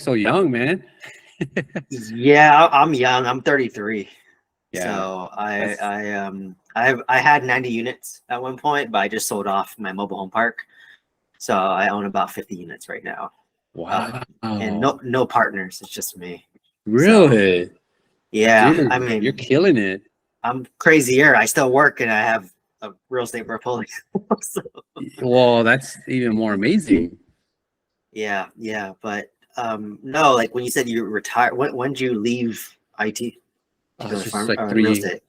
so young, man. Yeah, I'm young. I'm 33. Yeah, So that's I had 90 units at one point, but I just sold off my mobile home park. So I own about 50 units right now. wow. And no partners. It's just me. So Really? yeah, I Dude, you're mean, killing it. I'm crazier. I still work and I have a real estate portfolio. So, Well, that's even more amazing. yeah. But no, like when you said you retire, when did you leave IT to go It's to just farm like real estate?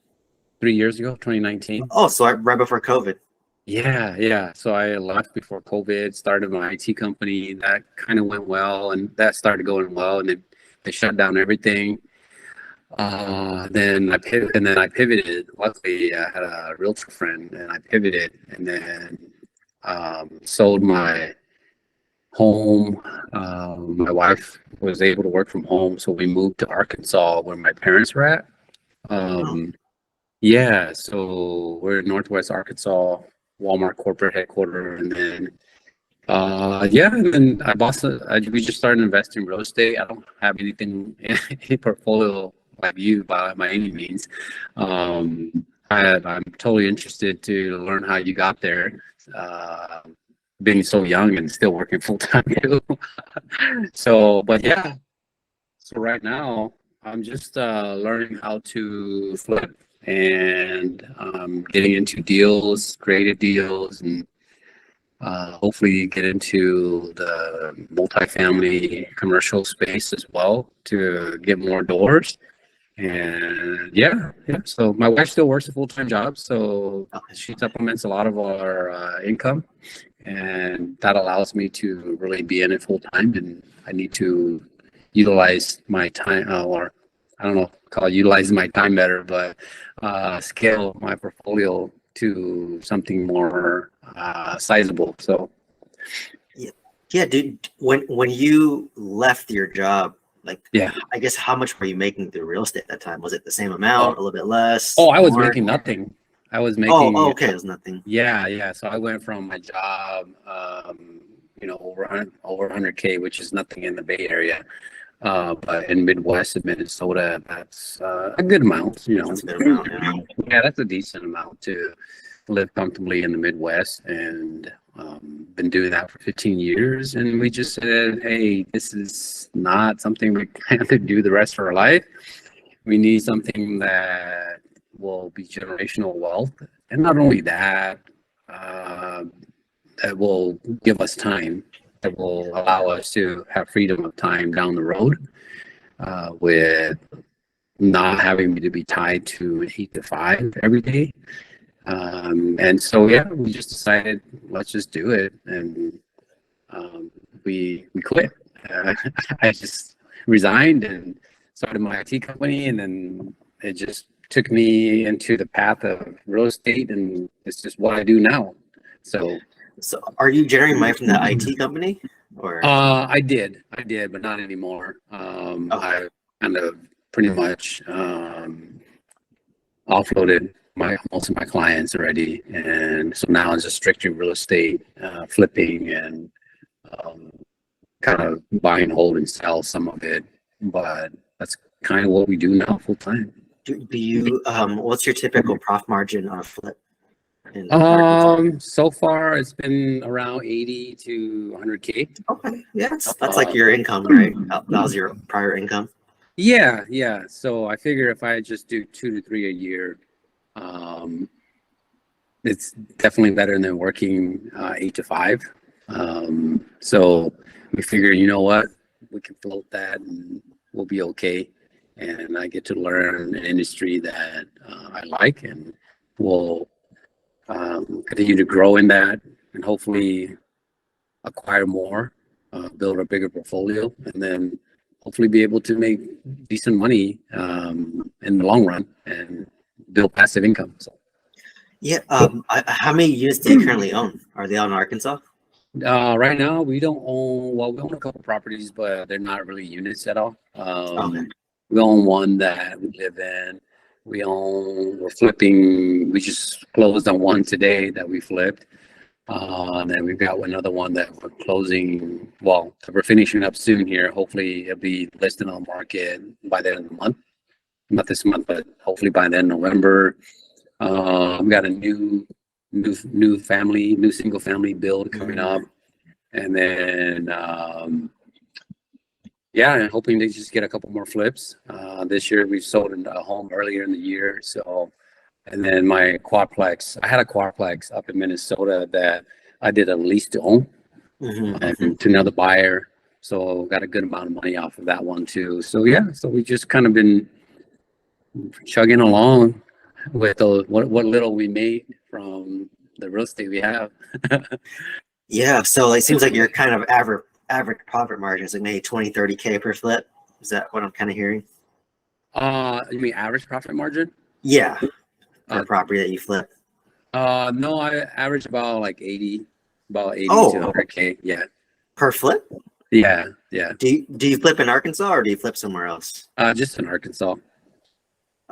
3 years ago, 2019. Oh, so right before COVID. Yeah, yeah. So I left before COVID, started my IT company. That kind of went well, and that started going well, and then they shut down everything. Then I pivoted. Luckily, I had a realtor friend, and I pivoted, and then sold my home. My wife was able to work from home, so we moved to Arkansas, where my parents were at. Oh, Um, yeah, so we're in Northwest Arkansas, Walmart corporate headquarters, and then yeah, and then we just started investing in real estate. I don't have anything, any portfolio like you by any means. I'm totally interested to learn how you got there, uh, being so young and still working full time. So, but yeah, so right now I'm just learning how to flip and getting into deals, creative deals, and hopefully get into the multifamily commercial space as well to get more doors. And yeah. So my wife still works a full-time job, so okay. she supplements a lot of our income, and that allows me to really be in it full time. And I need to utilize my time, or I don't know, call it utilizing my time better, but scale my portfolio to something more sizable. So Yeah, yeah, dude. When you left your job, like, yeah. I guess how much were you making through real estate at that time? Was it the same Oh, amount, a little bit less, I was more? making nothing. I was Oh, making okay, it was nothing. yeah. So I went from my job, over 100K, which is nothing in the Bay Area. But in Midwest of Minnesota, that's a good amount, That's a good amount, yeah. Yeah, that's a decent amount to live comfortably in the Midwest, and been doing that for 15 years. And we just said, hey, this is not something we plan to do the rest of our life. We need something that will be generational wealth, and not only that, uh, that will give us time, that will allow us to have freedom of time down the road, with not having to be tied to 8 to 5 every day. And so, yeah, we just decided, let's just do it. And we quit. Uh, I just resigned and started my IT company. And then it just took me into the path of real estate. And it's just what I do now. So, So, are you generating money from the IT company, or I did, but not anymore. okay? I kind of pretty much offloaded most of my clients already, and so now it's just strictly real estate, flipping, and um, kind of buy and hold and sell some of it. But that's kind of what we do now full time. Do you what's your typical profit margin on a flip in Arkansas? So far it's been around 80 to 100K. Okay, yeah, that's like your income, right? That was your prior income. Yeah. So I figure if I just do 2 to 3 a year, um, it's definitely better than working 8 to 5. So we figure, you know what, we can float that and we'll be okay. And I get to learn an industry that I like, and we'll continue to grow in that, and hopefully acquire more, build a bigger portfolio, and then hopefully be able to make decent money in the long run and build passive income. So. Yeah. How many units do you currently own? Are they all in Arkansas? Right now, we don't own, well, we own a couple properties, but they're not really units at all. Okay. We own one that we live in. We're flipping, we just closed on one today that we flipped. And then we've got another one that we're closing. Well, we're finishing up soon here. Hopefully, it'll be listed on the market by the end of the month. Not this month, but hopefully by then November. We got a new single family build coming up, and then yeah, and hoping to just get a couple more flips. This year we've sold a home earlier in the year, so. And then my quadplex, I had a quadplex up in Minnesota that I did a lease to own to another buyer. So got a good amount of money off of that one too. So yeah, so we just kind of been chugging along with what little we made from the real estate we have. Yeah, so it seems like your kind of average profit margin is like maybe 20-30K per flip. Is that what I'm kind of hearing? You mean average profit margin? Yeah, per property that you flip. No, I average about 80 to 100K. Yeah. Per flip? Yeah. Do you flip in Arkansas or do you flip somewhere else? Just in Arkansas.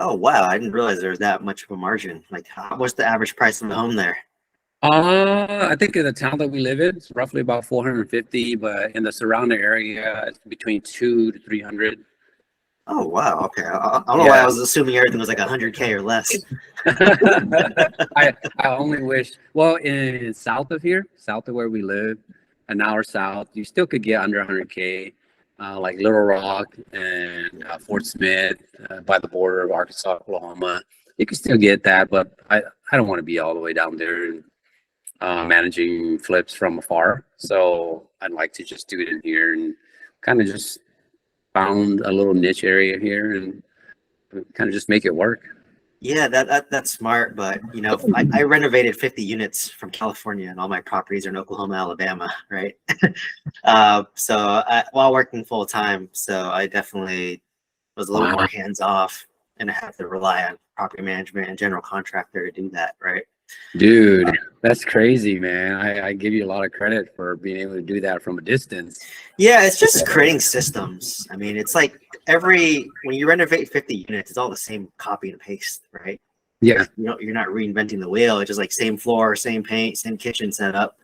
Oh wow, I didn't realize there was that much of a margin. Like, what's the average price of a home there? I think in the town that we live in, it's roughly about 450, but in the surrounding area, it's between 200 to 300. Oh wow, okay. I don't know why I was assuming everything was like 100K or less. I only wish. Well, in south of here, south of where we live, an hour south, you still could get under 100K, like Little Rock and Fort Smith, by the border of Arkansas, Oklahoma. You can still get that, but I don't want to be all the way down there managing flips from afar. So I'd like to just do it in here and kind of just found a little niche area here and kind of just make it work. Yeah, that's smart. But you know, I renovated 50 units from California, and all my properties are in Oklahoma, Alabama, right? While working full time, so I definitely was a little more hands off, and I have to rely on property management and general contractor to do that, right? Dude, that's crazy, man. I give you a lot of credit for being able to do that from a distance. Yeah, it's just creating systems. I mean, it's like when you renovate 50 units, it's all the same copy and paste, right? Yeah. You're not reinventing the wheel. It's just like same floor, same paint, same kitchen setup.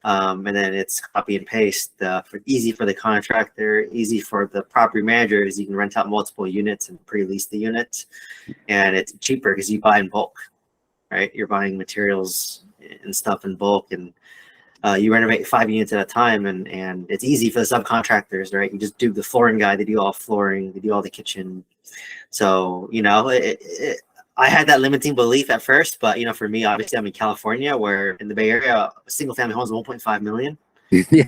And then it's copy and paste, easy for the contractor, easy for the property managers. You can rent out multiple units and pre-lease the units, and it's cheaper because you buy in bulk. Right, you're buying materials and stuff in bulk, and you renovate 5 units at a time, and it's easy for the subcontractors, right? You just do the flooring guy, they do all flooring, they do all the kitchen. So I had that limiting belief at first, but for me, obviously, I'm in California, where in the Bay Area, a single family home is 1.5 million. Yeah.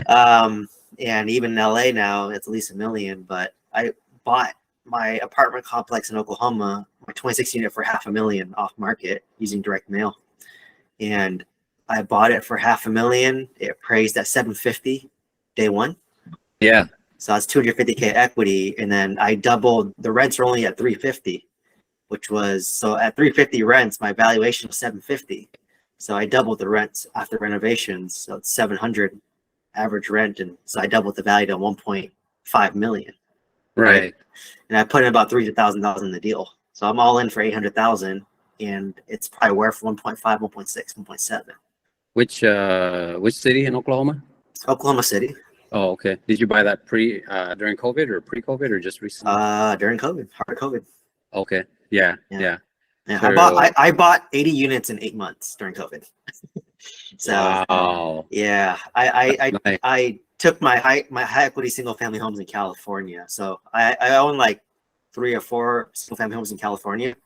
And even in LA now, it's at least $1 million. But I bought my apartment complex in Oklahoma, my 26 unit, for $500,000 off market using direct mail. And I bought it for $500,000. It appraised at 750 day one. Yeah. So that's 250K equity. And then I doubled the rents, are only at 350, so at 350 rents, my valuation was 750. So I doubled the rents after renovations. So it's 700 average rent. And so I doubled the value to 1.5 million. Right. And I put in about $300,000 in the deal. So I'm all in for 800,000, and it's probably worth 1.5, 1.6, 1.7. Which city in Oklahoma? Oklahoma City. Oh, okay. Did you buy that during COVID or pre-COVID or just recently? During COVID, hard COVID. Okay. Yeah. So, I bought 80 units in 8 months during COVID. So wow. Yeah, I took my high equity single family homes in California. So I own like 3 or 4 single family homes in California,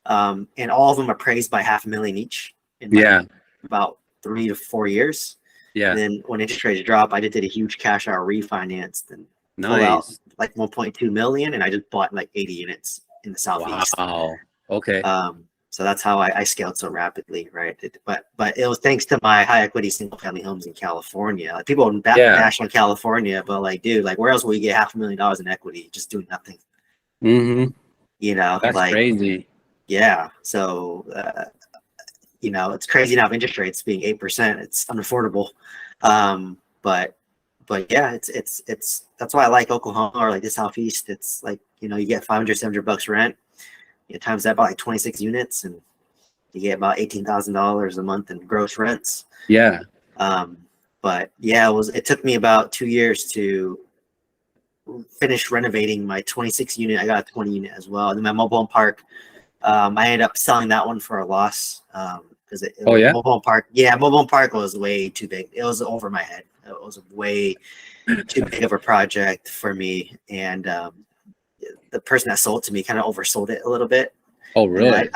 and all of them appraised by $500,000 each in about 3 to 4 years. Yeah. And then when interest rates drop, I just did a huge cash out refinance and pulled out like 1.2 million, and I just bought like 80 units in the Southeast. Wow. Okay. So that's how I scaled so rapidly, right? But it was thanks to my high equity single family homes in California. Like, people bash on California, but like, dude, like, where else will you get $500,000 in equity just doing nothing? That's like crazy. Yeah. So it's crazy now. Interest rates being 8%, it's unaffordable. But yeah, it's that's why I like Oklahoma or like the Southeast. It's like, you get $500, $700 rent. Times that by like 26 units, and You get about $18,000 a month in gross rents. Yeah. But yeah, it took me about 2 years to finish renovating my 26 unit. I got a 20 unit as well. And then my mobile home park, I ended up selling that one for a loss. Because Oh yeah. mobile home park, yeah, mobile home park was way too big. It was over my head. It was way too big of a project for me. And the person that sold it to me kind of oversold it a little bit. Oh And really?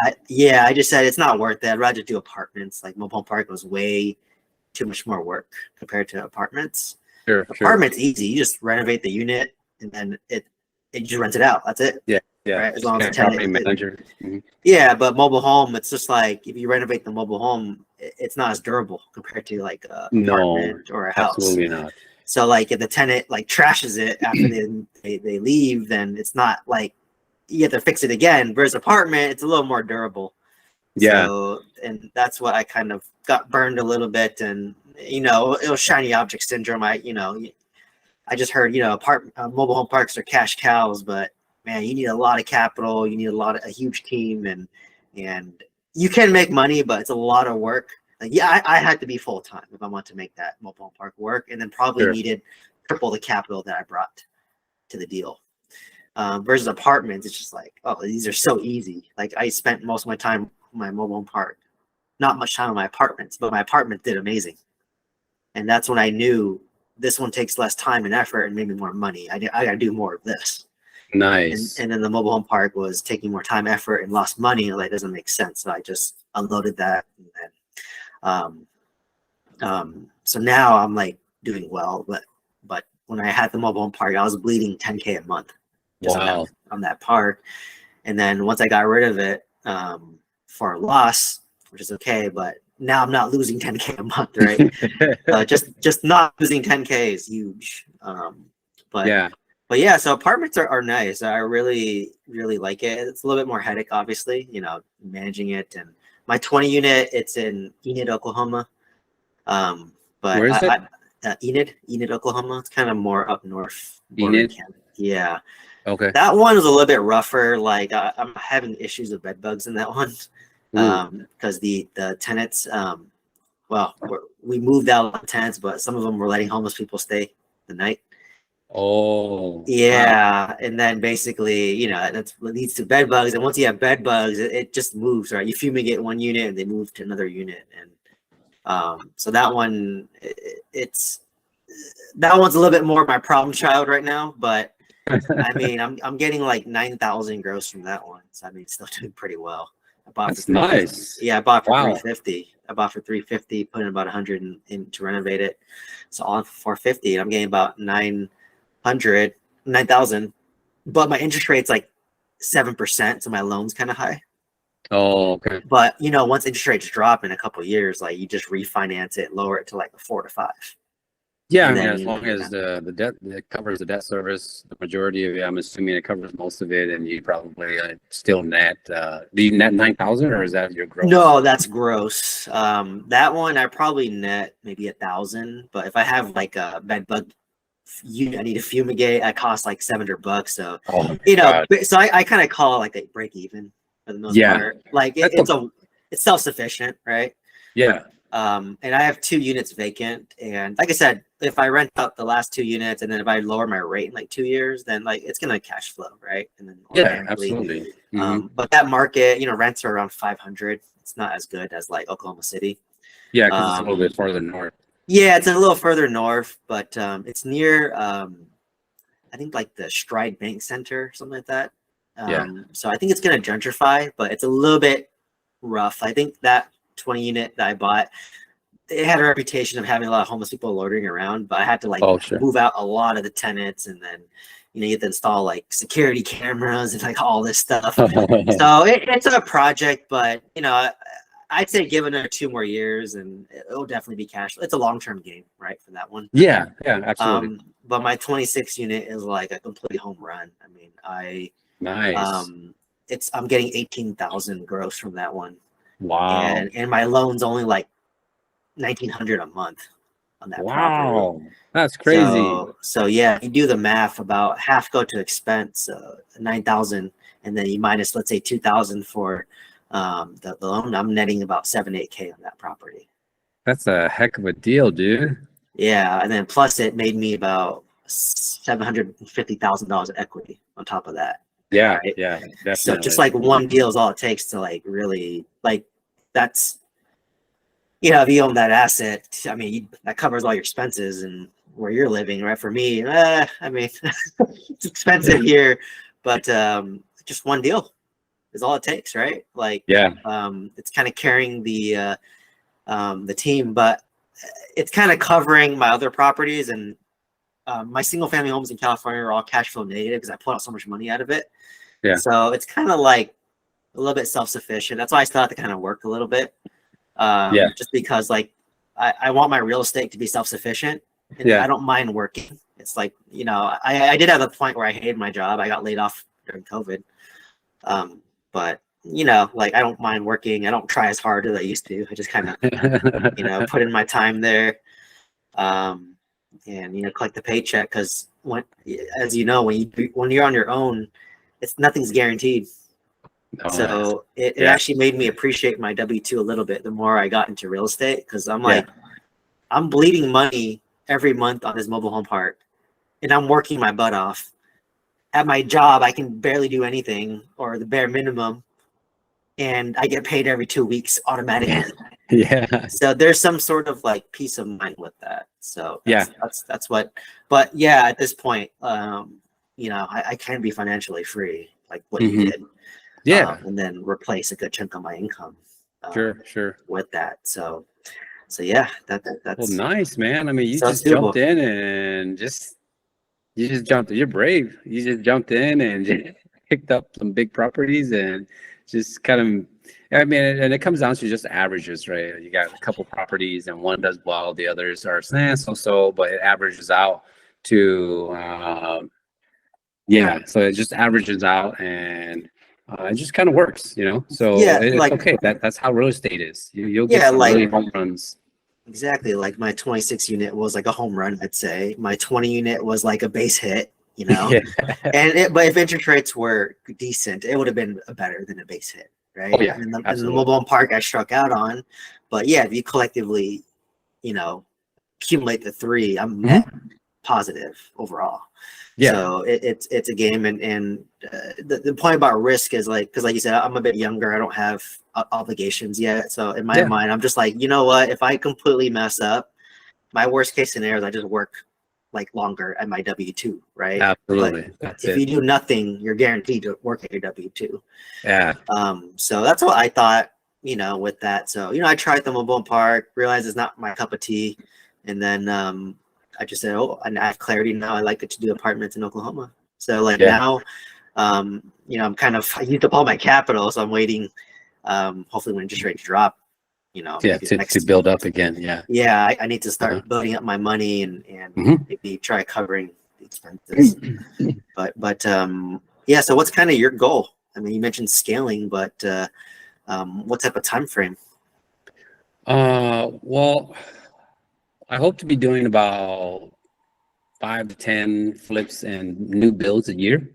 I just said it's not worth it. I'd rather do apartments. Like mobile home park was way too much more work compared to apartments. Sure. Apartments easy. You just renovate the unit and then it just rent it out. That's it. Yeah. Right. As Just long get as a property manager. yeah, but mobile home, it's just like if you renovate the mobile home, it's not as durable compared to like a No, apartment or a house. absolutely not. So like if the tenant like trashes it after they leave, then it's not like you have to fix it again. Whereas apartment, it's a little more durable. Yeah. So, and that's what I kind of got burned a little bit. And, you know, it was shiny object syndrome. I just heard, mobile home parks are cash cows, but man, you need a lot of capital. You need a huge team and you can make money, but it's a lot of work. Like, yeah, I had to be full time if I want to make that mobile home park work, and then probably needed triple the capital that I brought to the deal. Versus apartments, it's just like, oh, these are so easy. Like I spent most of my time on my mobile home park, not much time on my apartments, but my apartment did amazing. And that's when I knew this one takes less time and effort and maybe more money. I gotta do more of this. Nice. And then the mobile home park was taking more time, effort, and lost money. Like, doesn't make sense. So I just unloaded that. And then, so now I'm like doing well, but when I had the mobile home park, I was bleeding 10K a month just on that park. And then once I got rid of it for a loss, which is okay, but now I'm not losing 10K a month, right? Just not losing 10K is huge. But yeah, so apartments are nice. I really, really like it. It's a little bit more headache, obviously, managing it. And my 20 unit, it's in Enid, Oklahoma. But where is it? Enid, Oklahoma. It's kind of more up north. Enid? Yeah. Okay. That one is a little bit rougher. Like I'm having issues with bed bugs in that one. Because the tenants, we moved out a lot of tenants, but some of them were letting homeless people stay the night. Oh. Yeah. Wow. And then basically, that's what leads to bed bugs. And once you have bed bugs, it just moves, right? You fumigate one unit and they move to another unit. And so that one, that one's a little bit more my problem child right now. But I mean, I'm getting like 9,000 gross from that one. So I mean, still doing pretty well. I bought That's nice. Yeah, I bought for 350. I bought for 350, put in about 100 in to renovate it. So on for 450, and I'm getting about 9,000. But my interest rate's like 7%, so my loan's kind of high. Oh, okay. But once interest rates drop in a couple of years, like you just refinance it, lower it to like a 4 to 5. Yeah, I mean, as long as the debt it covers the debt service, the majority of it, I'm assuming it covers most of it, and you probably still net. Do you net 9,000, or is that your gross? No, that's gross. That one I probably net maybe 1,000. But if I have like a bed bug unit, I need to fumigate. I cost like $700. So so I kind of call it like a break even for the most part. Like it's self-sufficient, right? Yeah. And I have 2 units vacant, and like I said, if I rent out the last 2 units, and then if I lower my rate in like 2 years, then like it's gonna cash flow, right? And then absolutely. But that market, rents are around 500. It's not as good as like Oklahoma City. Yeah, because it's a little bit farther north. Yeah, it's a little further north, but it's near I think like the Stride Bank Center, something like that. So I think it's gonna gentrify, but it's a little bit rough. I think that 20 unit that I bought, it had a reputation of having a lot of homeless people loitering around, but I had to like move out a lot of the tenants, and then you have to install like security cameras and like all this stuff. So it's a project, but I'd say give it another 2 more years and it'll definitely be cash. It's a long-term game, right, for that one. Yeah, absolutely. But my 26 unit is like a complete home run. I mean, nice. I'm getting 18,000 gross from that one. Wow. And my loan's only like 1,900 a month on that property. That's crazy. So yeah, you do the math, about half go to expense, 9,000, and then you minus, let's say, 2,000 for The loan, I'm netting about 7-8K on that property. That's a heck of a deal, dude. Yeah, and then plus it made me about $750,000 of equity on top of that. Yeah, Right. yeah, So just definitely. like one deal is all it takes to like really like that's if you own that asset, I mean that covers all your expenses and where you're living, right? For me, I mean it's expensive here, but just one deal is all it takes, right? Like Yeah, it's kind of carrying the team, but it's kind of covering my other properties and my single family homes in California are all cash flow negative because I pull out so much money out of it. yeah, So it's kind of like a little bit self-sufficient. That's why I still have to kind of work a little bit. yeah, Just because like I want my real estate to be self-sufficient and yeah. I don't mind working. It's like, I did have a point where I hated my job. I got laid off during COVID. But like I don't mind working. I don't try as hard as I used to. I just kind of, put in my time there. And collect the paycheck because as you know, when you're on your own, nothing's guaranteed. Oh, So it yeah, actually made me appreciate my W-2 a little bit the more I got into real estate because I'm yeah, like, I'm bleeding money every month on this mobile home park and I'm working my butt off. At my job, I can barely do anything or the bare minimum, and I get paid every 2 weeks automatically. yeah, So there's some sort of like peace of mind with that. So yeah. that's what. But yeah, at this point, I can be financially free, like what you Hmm. did, Yeah, and then replace a good chunk of my income sure, sure. with that. So yeah, Well, that's nice, man. I mean, you so it's just jumped doable. in and you just jumped. You're brave. You just jumped in and just picked up some big properties and just kind of. I mean, and it comes down to just averages, right? You got a couple properties and one does well, the others are so, but it averages out to, yeah. So it just averages out and it just kind of works, you know. So Yeah, it's like okay. That's how real estate is. You'll get yeah, some like really home runs. exactly. Like my 26 unit was like a home run, I'd say. My 20 unit was like a base hit, Yeah. but if interest rates were decent, it would have been better than a base hit, Oh right? yeah. And the Absolutely. mobile home park I struck out on, but yeah, if you collectively, you know, accumulate the three, I'm net Mhm. positive overall. Yeah. So it's a game, and the point about risk is like because like you said, I'm a bit younger. I don't have obligations yet. So in my Yeah. mind, I'm just like, you know what? If I completely mess up, my worst case scenario is I just work like longer at my W-2, right? But Absolutely. That's if it. you do nothing, you're guaranteed to work at your W-2. Yeah. So that's what I thought, with that. So, I tried the mobile park, realized it's not my cup of tea. And then I just said, oh, and I have clarity now. I like it to do apartments in Oklahoma. So like Yeah. now, I'm I used up all my capital. So I'm waiting, hopefully when interest rates drop, Yeah. maybe the To next, build up again. Yeah. yeah, I need to Uh-huh. start building up my money and Hmm. maybe try covering the expenses. But yeah, so what's kind of your goal? I mean, you mentioned scaling, but what type of time frame? Well, I hope to be doing about 5 to 10 flips and new builds a year.